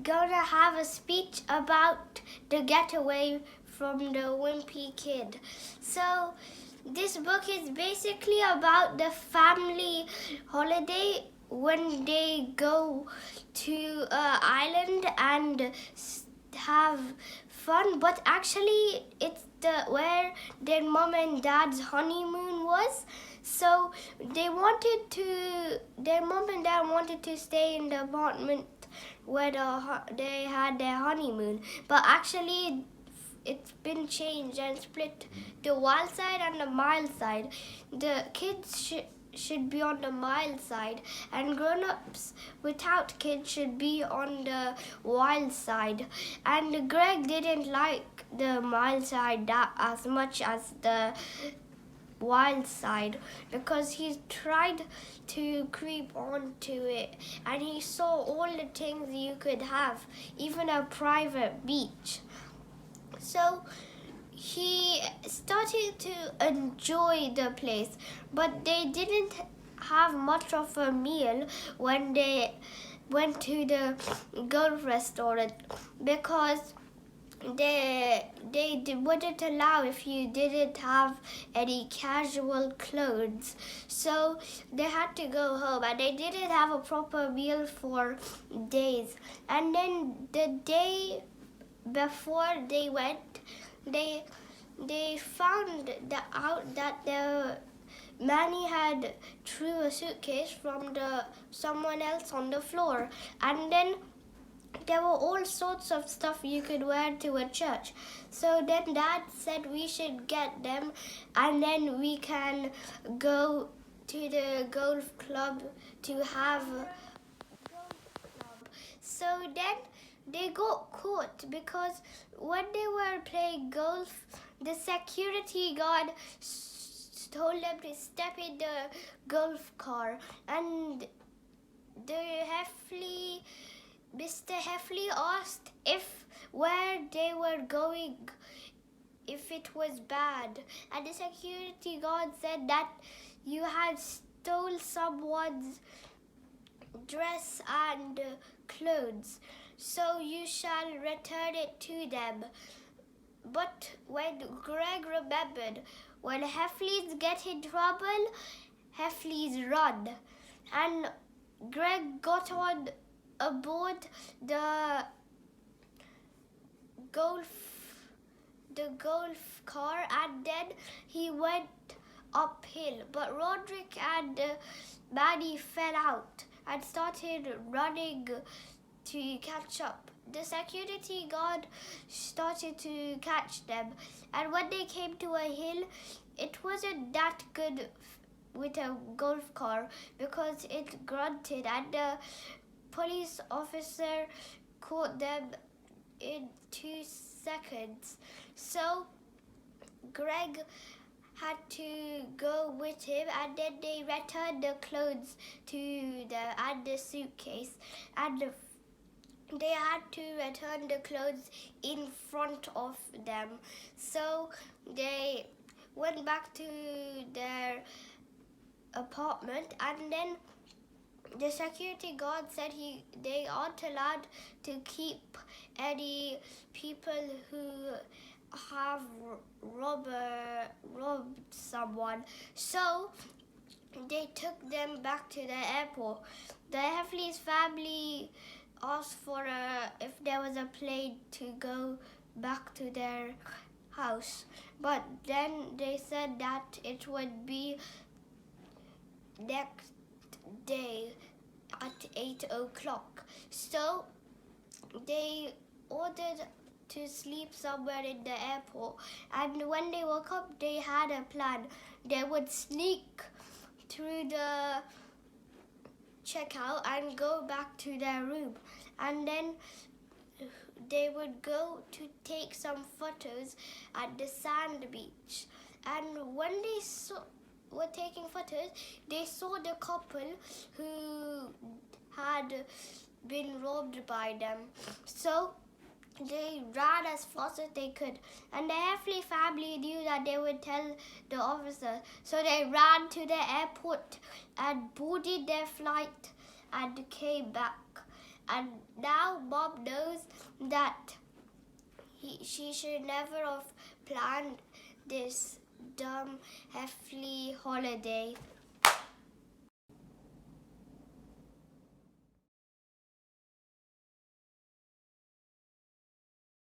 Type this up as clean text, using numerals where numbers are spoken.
gonna have a speech about the Getaway from the Wimpy Kid. So this book is basically about the family holiday when they go to an island and have fun, but actually it's where their mom and dad's honeymoon was. So their mom and dad wanted to stay in the apartment where they had their honeymoon, but actually it's been changed and split the wild side and the mild side. The kids should be on the mild side, and grown-ups without kids should be on the wild side. And Greg didn't like the mild side that as much as the wild side, because he tried to creep onto it and he saw all the things you could have, even a private beach. So he started to enjoy the place, but they didn't have much of a meal when they went to the golf restaurant, because they wouldn't allow if you didn't have any casual clothes. So they had to go home, and they didn't have a proper meal for days. And then the day before they went, they found out that the Manny had threw a suitcase from someone else on the floor, and then there were all sorts of stuff you could wear to a church. So then Dad said we should get them, and then we can go to the golf club to have a golf club. So then they got caught, because when they were playing golf, the security guard told them to step in the golf car, and Mr. Heffley asked where they were going, if it was bad, and the security guard said that you had stole someone's dress and clothes, so you shall return it to them. But when Greg remembered, when Heffleys get in trouble, Heffleys run, and Greg got on aboard the golf car, and then he went uphill. But Roderick and Maddie fell out and started running to catch up. The security guard started to catch them, and when they came to a hill, it wasn't that good with a golf car, because it grunted, and the police officer caught them in 2 seconds. So Greg had to go with him, and then they returned the clothes and the suitcase, and they had to return the clothes in front of them. So they went back to their apartment, and then the security guard said they aren't allowed to keep any people who have robbed someone. So they took them back to the airport. The Heffley's family asked for if there was a plane to go back to their house, but then they said that it would be next day at 8 o'clock. So they ordered to sleep somewhere in the airport, and when they woke up, they had a plan. They would sneak through the checkout and go back to their room, and then they would go to take some photos at the sand beach. And when they were taking photos, they saw the couple who had been robbed by them. So they ran as fast as they could, and the Heffley family knew that they would tell the officer. So they ran to the airport and boarded their flight and came back. And now Mom knows that she should never have planned this dumb, Heffley holiday.